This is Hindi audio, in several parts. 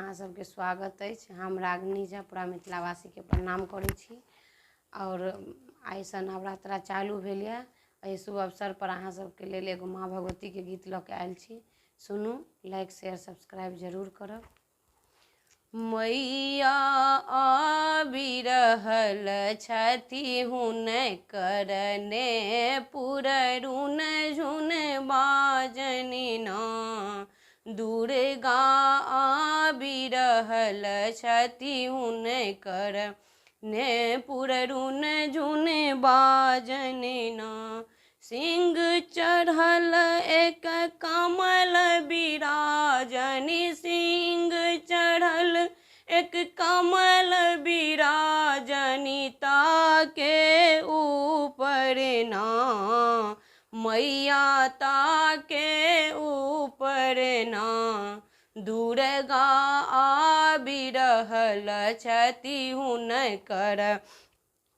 अहाँ सबके स्वागत अछि। हम रागिनी झा पूरा मिथिलावासी के प्रणाम करै छी। और आइ सँ नवरात्रा चालू भेल यऽ। एहि शुभ अवसर पर अहाँ सबके लेल एगो माँ भगवती के गीत लऽ के आयल छी। सुनू, लाइक शेयर सब्सक्राइब जरूर करब। मैया आबि रहल छथि हुनकर ने पुररुन झुन बाजनि ना। दुर्गा आबि रहल छथि हुनकर ने पुररुन झुन बाजनि ना। सिंह चढ़ल एक कमल बिराजनि, सिंह चढ़ल एक कमल बिराजनि, ताके ऊपर ना मैया ताके ऊपर ना। दुर्गा आबि रहल छथि हुनकर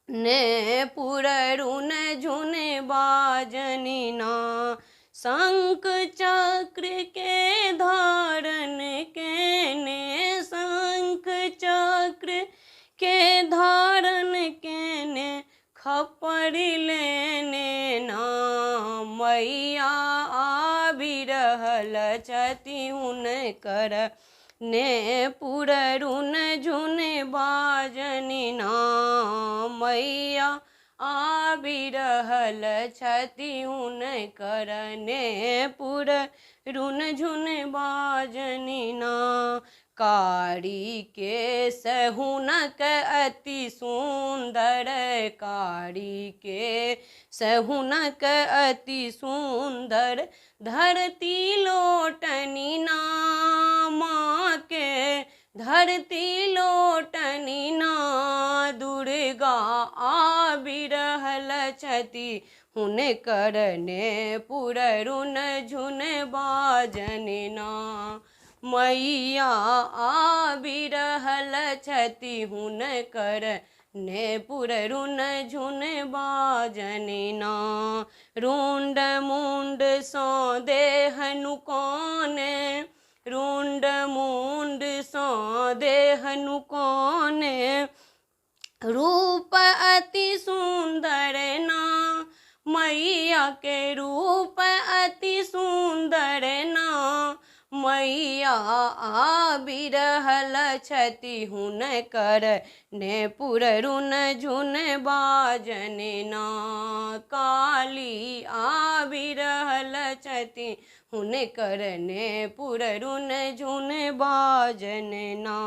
ने पुररुन झुन बाजनि ना। शंख चक्र के धारण केने, शंख चक्र के धारण केने, खप्पर लेने ना। मैया आबि रहल छथि हुनकर ने पुररुन झुन बाजनि ना। मैया आबि रहल छथि हुनकर ने पुररुन झुन बाजनि ना। कारी केश हुनक अति सुंदर, कारी केश हुनक अति सुंदर, धरती लोटनि ना माँ के, धरती लोटनि ना। दुर्गा आबि रहल छथि हुनकर ने पुररुन झुन बाजनि ना। मैया आबि रहल छथि हुनकर ने पुररुन झुन बाजनि ना। रुंड मुंड सो देह नुकोने, रुंड मुंड सो देह नुकोने, रूप अति सुंदर ना। मैया के रूप अति सुंदर ना। मैया आबि रहल छथि हुनकर ने पुररुन झुन बाजनि ना। काली आबि रहल छथि हुनकर ने पुररुन झुन बाजनि ना।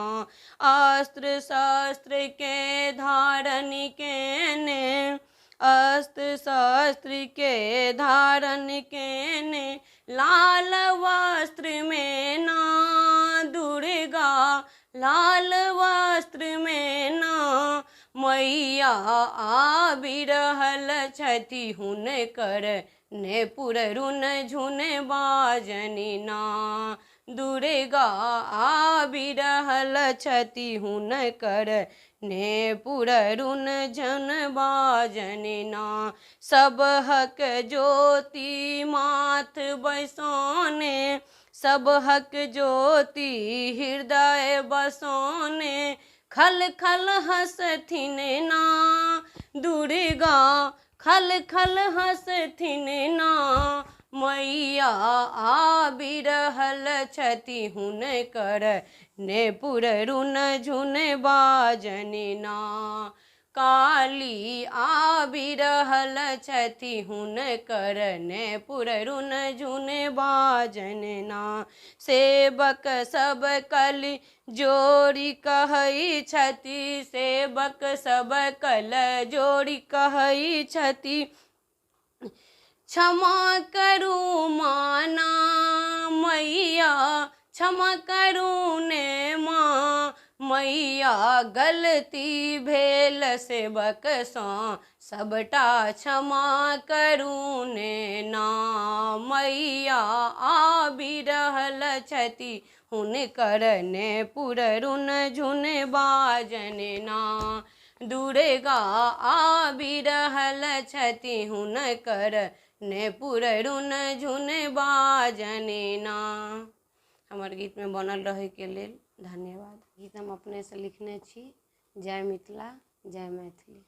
अस्त्र शस्त्र के धारण केने, अस्त्र शस्त्र के धारण केने, लाल वस्त्र में ना। दुर्गा लाल वस्त्र में ना। मैया आबि रहल छथि हुनकर ने पुररुन झुन बाजनि ना। दुर्गा आबि रहल छथि हुनकर ने पुररुन झुन बाजनि ना। सबहक ज्योति माथ बैसोने, सबहक ज्योति हृदय बसोने, खल खल हँसथिन ना। दुर्गा खल खल हँसथिन ना। मैया आबि रहल छथि हुनकर ने पुररुन झुन बाजनि ना। काली आबि रहल छथि हुनकर ने पुररुन झुन बाजनि ना। सेवक सब कल जोड़ी कहै छथि, सेवक सब कल जोड़ी कहै छथि, क्षमा करू माना मैया, क्षमा करू ने माँ। मैया गलती भेल सेवक सँ, सबटा क्षमा करू ने ना। मैया आबि रहल छथि हुनकर ने पुररुन झुन बाजनि ना। दुर्गा आबि रहल छथि हुनकर ने पुररुन झुन बाजनि ना। हमर गीत में बनल रहे के लेल धन्यवाद। गीत हम अपने से लिखने छी। जय मिथिला, जय मैथिली।